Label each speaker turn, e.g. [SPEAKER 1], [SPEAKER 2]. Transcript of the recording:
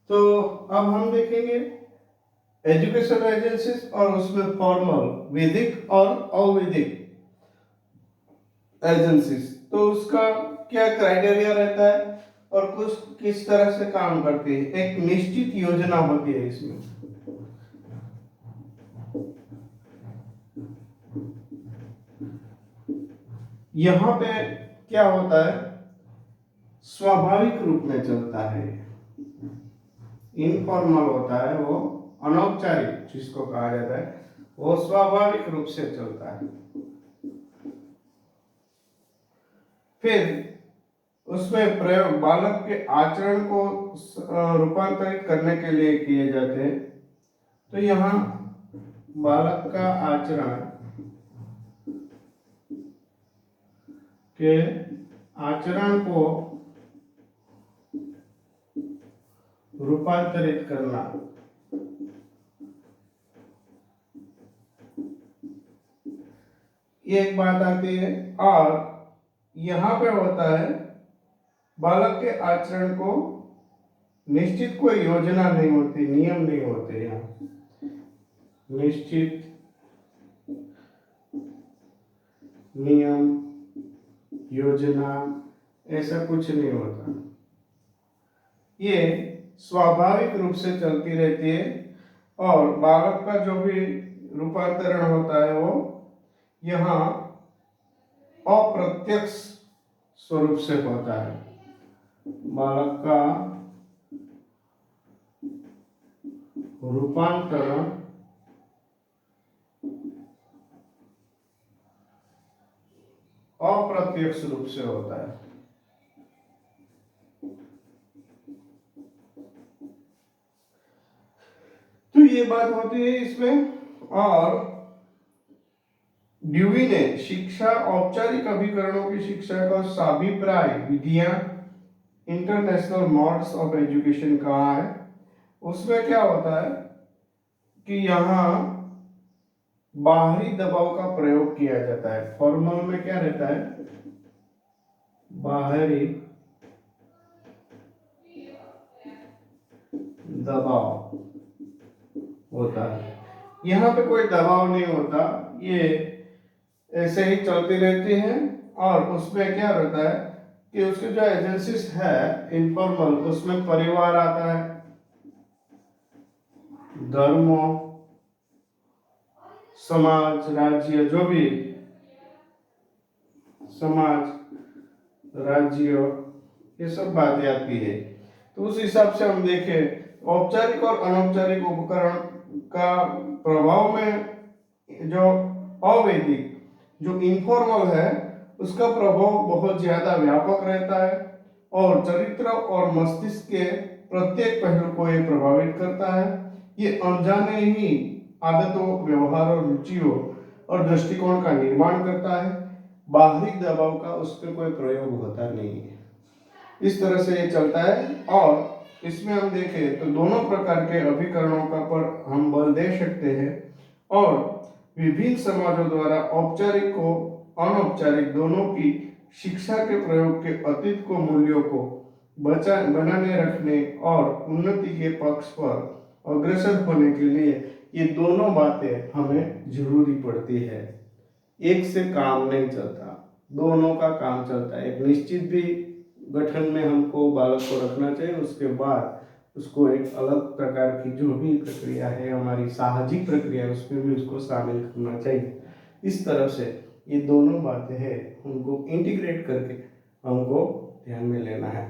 [SPEAKER 1] तो अब हम देखेंगे एजुकेशन एजेंसीज और उसमें फॉर्मल, वैदिक और अवैधिक एजेंसीज। तो उसका क्या क्राइटेरिया रहता है और कुछ किस तरह से काम करती है, एक निश्चित योजना होती है इसमें। यहाँ पे क्या होता है, स्वाभाविक रूप में चलता है। इनफॉर्मल होता है, वो अनौपचारिक जिसको कहा जाता है, वो स्वाभाविक रूप से चलता है। फिर उसमें प्रयोग बालक के आचरण को रूपांतरित करने के लिए किए जाते हैं। तो यहाँ बालक का आचरण को रूपांतरित करना, ये एक बात आती है। और यहाँ पे होता है बालक के आचरण को निश्चित कोई योजना नहीं होती, नियम नहीं होते। यहाँ निश्चित नियम योजना ऐसा कुछ नहीं होता, ये स्वाभाविक रूप से चलती रहती है। और बालक का जो भी रूपांतरण होता है वो यहाँ अप्रत्यक्ष स्वरूप से होता है। बालक का रूपांतरण अप्रत्यक्ष रूप से होता है। तो ये बात होती है इसमें। और ड्यूई ने शिक्षा औपचारिक अभिकरणों की शिक्षा का साभिप्राय विधियां इंटरनेशनल मॉड्स ऑफ एजुकेशन कहा है। उसमें क्या होता है कि यहाँ बाहरी दबाव का प्रयोग किया जाता है। फॉर्मल में क्या रहता है, बाहरी दबाव होता है। यहाँ पे कोई दबाव नहीं होता, ये ऐसे ही चलती रहती है। और उसमें क्या रहता है कि उसके जो एजेंसीज है इनफॉर्मल, उसमें परिवार आता है, धर्म, समाज, राज्य, जो भी समाज, राज्य, ये सब बातें आती है। तो उस हिसाब से हम देखें औपचारिक और अनौपचारिक उपकरण का प्रभाव में जो अवैधिक, जो इनफॉर्मल है, उसका प्रभाव बहुत ज्यादा व्यापक रहता है और चरित्र और मस्तिष्क के प्रत्येक पहलू को ये प्रभावित करता है। ये अनजाने ही आदतों, व्यवहार और रुचियों और दृष्टिकोण का निर्माण करता है। बाहरी दबाव का उस पर कोई प्रयोग होता नहीं है। इस तरह से ये चलता है। और इसमें हम देखें तो दोनों प्रकार के अभिकरणों का पर हम बल दे सकते हैं। और विभिन्न समाजों द्वारा औपचारिक को अनौपचारिक दोनों की शिक्षा के प्रयोग के अतीत को मूल्यों को बनाने रखने और उन्नति के पक्ष पर अग्रसर होने के लिए ये दोनों बातें हमें जरूरी पड़ती है। एक से काम नहीं चलता, दोनों का काम चलता है। एक निश्चित भी गठन में हमको बालक को रखना चाहिए, उसके बाद उसको एक अलग प्रकार की जो भी प्रक्रिया है, हमारी सामाजिक प्रक्रिया, उसमें भी उसको शामिल करना चाहिए। इस तरह से ये दोनों बातें हैं, उनको इंटीग्रेट करके हमको ध्यान में लेना है।